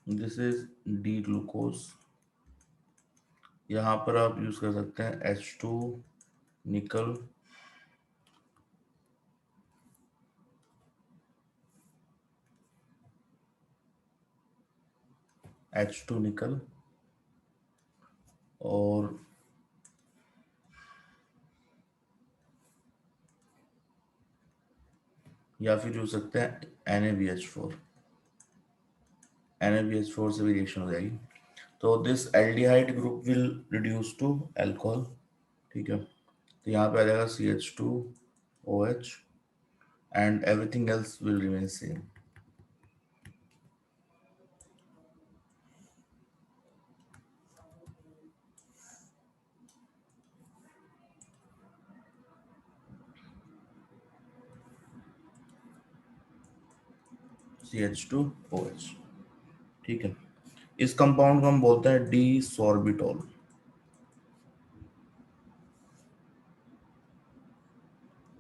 This is D glucose. यहाँ पर आप यूज कर सकते हैं H2 निकल, H2 निकल, और या फिर यूज सकते हैं NaBH4. NaBH4 से भी रिएक्शन हो जाएगी. तो this aldehyde group will reduce to alcohol. ठीक है, तो यहाँ पे आ जाएगा CH2OH and everything else will remain same. CH2OH. ठीक है, इस कंपाउंड को हम बोलते हैं D sorbitol.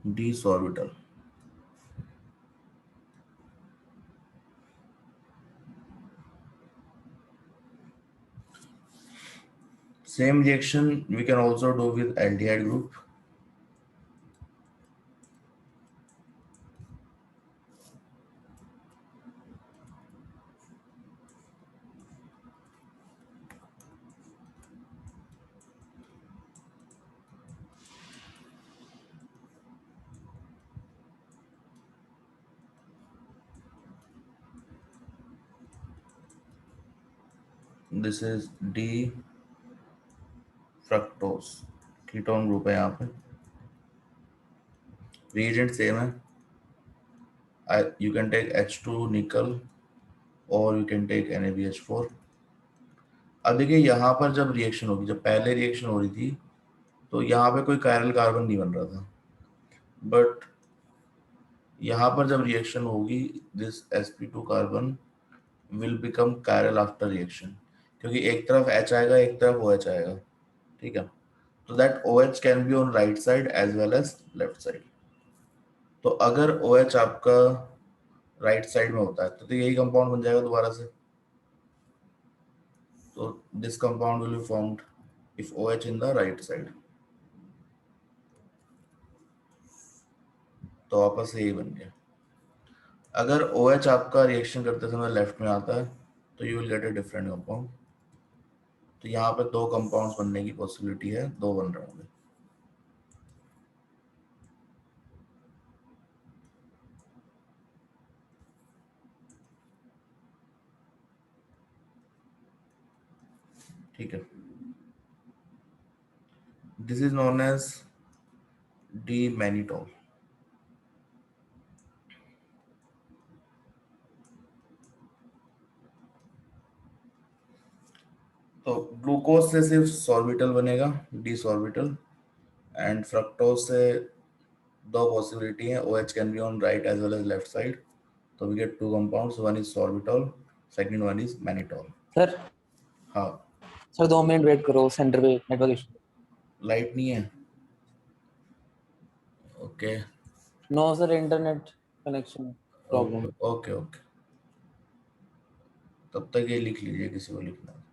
D sorbitol. Same reaction we can also do with aldehyde group. This is D fructose. Ketone group है यहाँ पे. Reagent same है. You can take H2 nickel or you can take NaBH4. अब देखिए यहाँ पर जब reaction होगी, जब पहले रिएक्शन हो रही थी तो यहाँ पे कोई कायरल कार्बन नहीं बन रहा था, बट यहाँ पर जब रिएक्शन होगी this sp2 carbon will become chiral after reaction, क्योंकि एक तरफ H आएगा एक तरफ OH आएगा. ठीक है, तो that OH can be on right side as well as left side. तो अगर OH आपका राइट साइड में होता है तो यही कंपाउंड बन जाएगा दोबारा से। तो this compound will be formed if OH in the right side. तो वापस से यही बन गया। अगर OH आपका रिएक्शन करते समय लेफ्ट में आता है तो you will gate a different compound. तो यहाँ पे दो कंपाउंड्स बनने की पॉसिबिलिटी है, दो बन रहे होंगे। ठीक है, this is known as D mannitol. तो ग्लूकोज से सिर्फ सॉर्बिटल बनेगा, डी सॉर्बिटल, एंड फ्रक्टोज से दो पॉसिबिलिटी है, OH can be on right as well as left side. तो we get two compounds, one is sorbitol, second one is mannitol. Sir हाँ, sir 2 minute wait करो, सेंटर पे नेटवर्क इशू। लाइट नहीं है। Okay no sir, internet connection problem. Okay okay, तब तक ये लिख लीजिए, किसी को लिखना है।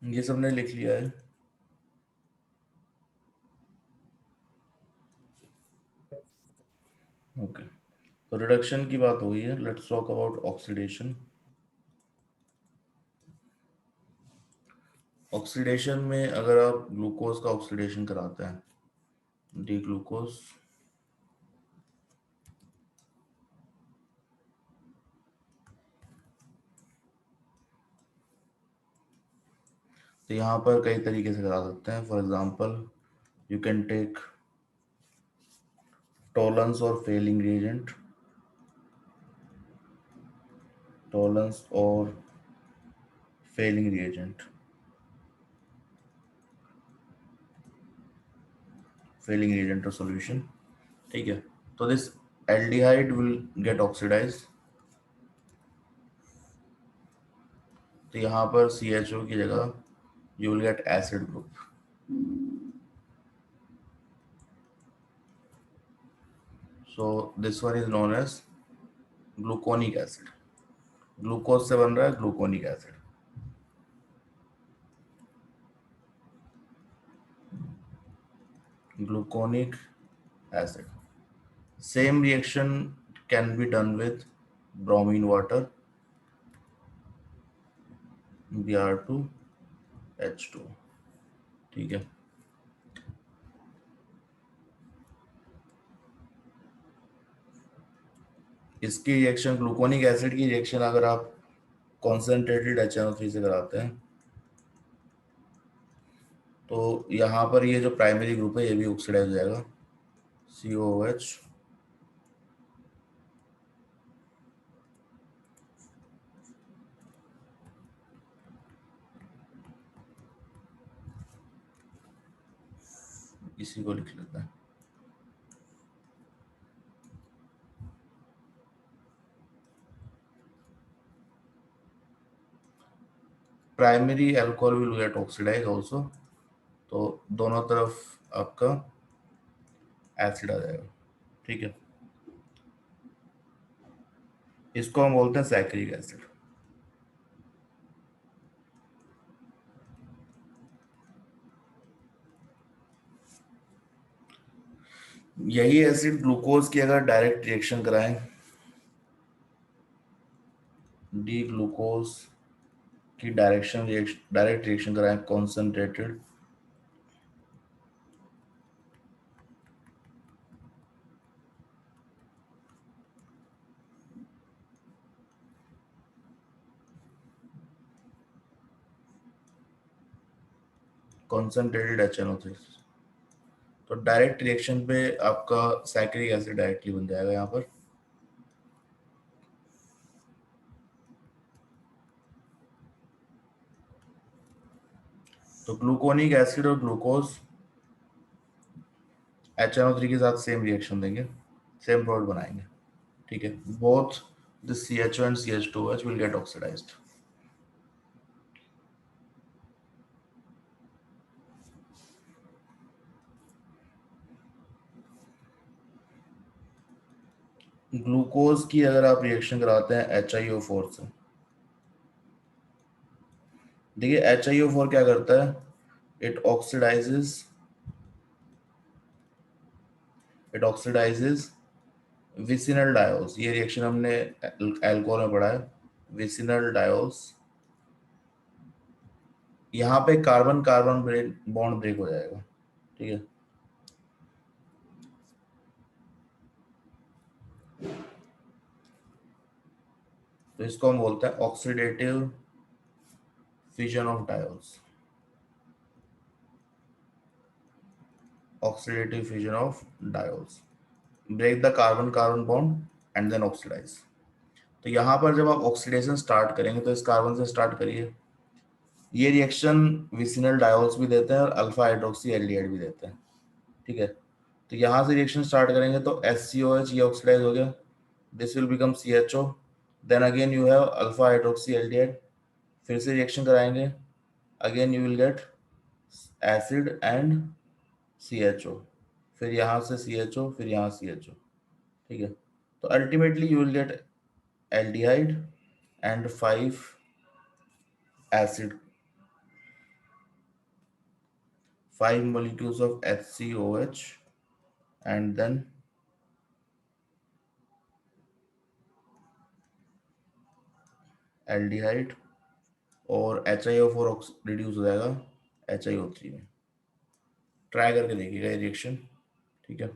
ये सबने लिख लिया है। ओके, तो रिडक्शन की बात हुई है, let's talk about oxidation. Oxidation में अगर आप ग्लूकोज का ऑक्सीडेशन कराते हैं, डी ग्लूकोज, तो यहाँ पर कई तरीके से करा सकते हैं। For example you can take Tollens और फेलिंग रिएजेंट, टॉलरेंस और फेलिंग रिएजेंट, फेलिंग रिएजेंट और सॉल्यूशन, ठीक है। तो this aldehyde will get oxidize, तो यहाँ पर CHO की जगह you will get acid group. So this one is known as gluconic acid. Glucose से बन रहा है gluconic acid. Gluconic acid. Same reaction can be done with bromine water, Br2H2, ठीक है। इसकी रिएक्शन, ग्लूकोनिक एसिड की रिएक्शन अगर आप कॉन्सेंट्रेटेड HNO3 से कराते हैं तो यहाँ पर ये जो प्राइमरी ग्रुप है ये भी ऑक्सीडाइज हो जाएगा, COOH, इसी को लिख लेते हैं। Primary alcohol will get oxidize also, तो दोनों तरफ आपका एसिड आ जाएगा, ठीक है। इसको हम बोलते हैं सैकरिक एसिड। यही एसिड ग्लूकोज की अगर डायरेक्ट रिएक्शन कराएं, डी ग्लूकोज की डायरेक्ट रिएक्शन कराएं कॉन्सेंट्रेटेड HNO3, तो डायरेक्ट रिएक्शन पे आपका सैकरिक एसिड डायरेक्टली बन जाएगा यहाँ पर। तो ग्लूकोनिक एसिड और ग्लूकोज HNO3 के साथ सेम रिएक्शन देंगे, सेम प्रोडक्ट बनाएंगे, ठीक है। Both the CHO and CH2OH will get oxidized. Glucose की अगर आप रिएक्शन कराते हैं HiO4 से, देखिए HiO4 क्या करता है, इट ऑक्सीडाइजेस विसिनल डायोल्स। ये रिएक्शन हमने अल्कोहल में पढ़ा है, विसिनल डायोल्स। यहाँ पे कार्बन कार्बन बॉन्ड ब्रेक हो जाएगा, ठीक है। तो इसको हम बोलते हैं oxidative fission of diols, oxidative fission of diols, break the carbon carbon bond and then oxidize. तो यहाँ पर जब आप ऑक्सीडेशन स्टार्ट करेंगे तो इस कार्बन से स्टार्ट करिए। ये रिएक्शन विसिनल डायोल्स भी देते हैं और अल्फा हाइड्रोक्सी एल्डिहाइड भी देते हैं, ठीक है। तो यहाँ से रिएक्शन स्टार्ट करेंगे तो HCOH ये ऑक्सीडाइज हो गया, this will become CHO, then again you have alpha hydroxy aldehyde, फिर से रिएक्शन कराएंगे, again you will get acid and CHO, फिर यहाँ से CHO, फिर यहाँ CHO, ठीक है। तो ultimately you will gate aldehyde and 5 acid, 5 molecules of HCOH and then aldehyde और HiO4 रिड्यूस हो जाएगा HiO3 में। ट्राई करके देखिएगा ये रिएक्शन, ठीक है।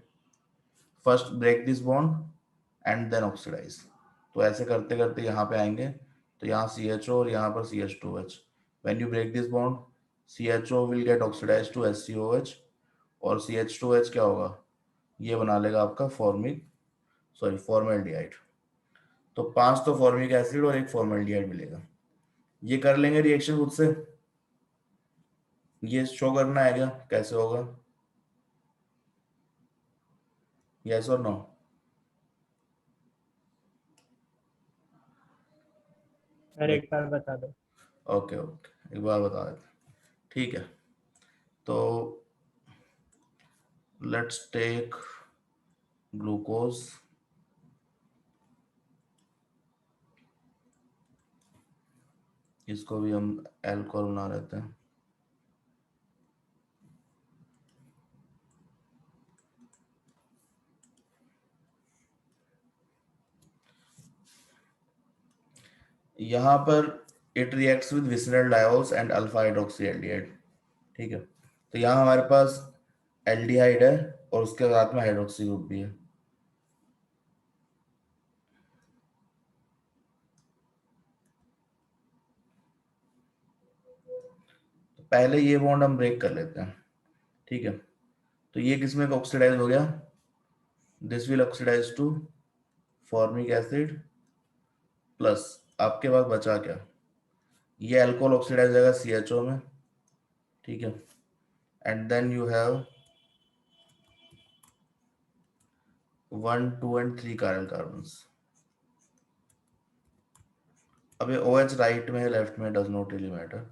First break this bond and then oxidize. तो ऐसे करते करते यहाँ पे आएंगे तो यहाँ CHO और यहाँ पर CH2H। When you break this bond CHO will get oxidize to HCOH और CH2H क्या होगा, ये बना लेगा आपका फॉर्मेल्डिहाइड। तो 5 तो फॉर्मिक एसिड और 1 फॉर्मेल्डिहाइड मिलेगा। ये कर लेंगे रिएक्शन खुद से, ये शो करना है क्या कैसे होगा, यस और नो? सर एक बार बता दो। ओके ओके, एक बार बता देते, ठीक है। तो लेट्स टेक ग्लूकोज, इसको भी हम अल्कोहल बना लेते हैं। यहाँ पर it reacts with vicinal diols and alpha hydroxy aldehyde, ठीक है। तो यहाँ हमारे पास एल्डिहाइड है और उसके साथ में हाइड्रोक्सी ग्रुप भी है। तो पहले ये बॉन्ड हम ब्रेक कर लेते हैं, ठीक है। तो ये किसमें ऑक्सीडाइज हो गया, this will oxidize to formic acid plus आपके पास बचा क्या, ये अल्कोहल ऑक्सीडाइज हो जाएगा CHO में, ठीक है। And then you have 1 2 and 3 chiral carbons. अब ये OH राइट में है लेफ्ट में डज नॉट रियली मैटर।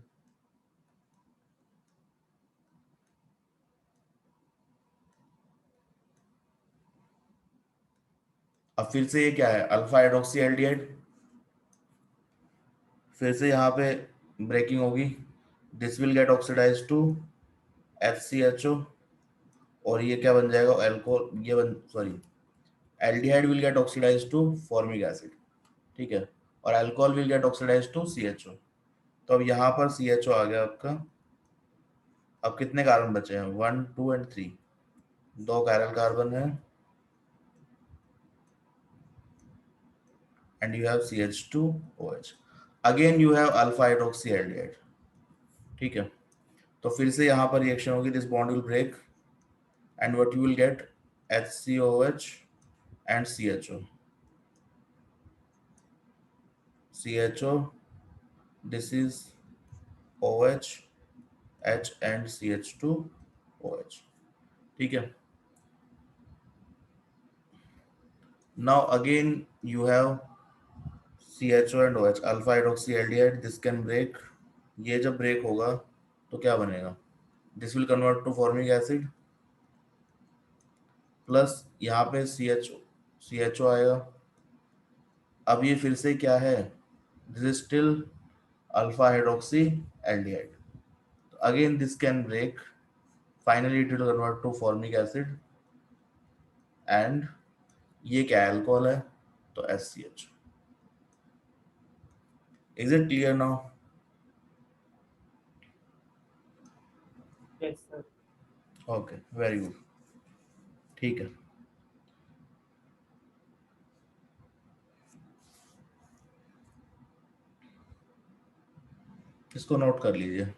अब फिर से ये क्या है, अल्फा हाइड्रोक्सी एल्डिहाइड। फिर से यहाँ पे ब्रेकिंग होगी, this will get oxidize to FCHO और ये क्या बन जाएगा, अल्कोहल, ये बन sorry aldehyde will get oxidize to formic acid, ठीक है। और alcohol will get oxidize to CHO। तो अब यहाँ पर CHO आ गया आपका। अब कितने कार्बन बचे हैं, 1 2 एंड 3, 2 कायरल कार्बन है and you have CH2OH, again you have alpha hydroxy aldehyde, ठीक है। तो फिर से यहाँ पर रिएक्शन होगी, this bond will break and what you will get HCOH and CHO, this is OH, H and CH2OH, ठीक है। Now again you have CHO and OH, alpha hydroxy aldehyde, this can break। ये जब break होगा तो क्या बनेगा, this will convert to formic acid plus यहाँ पे CHO आएगा। अब ये फिर से क्या है, this is still alpha hydroxy aldehyde. Again this can break, finally it will convert to formic acid and ये क्या अल्कोहल है तो SCH। Is it clear now? Yes sir. Okay very good, ठीक है। इसको नोट कर लीजिए।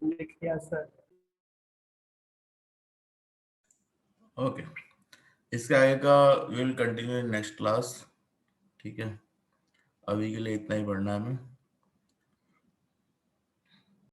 लिख लिया सर। ओके, इसके आगे का will continue in next class. ठीक है, अभी के लिए इतना ही पढ़ना है हमें।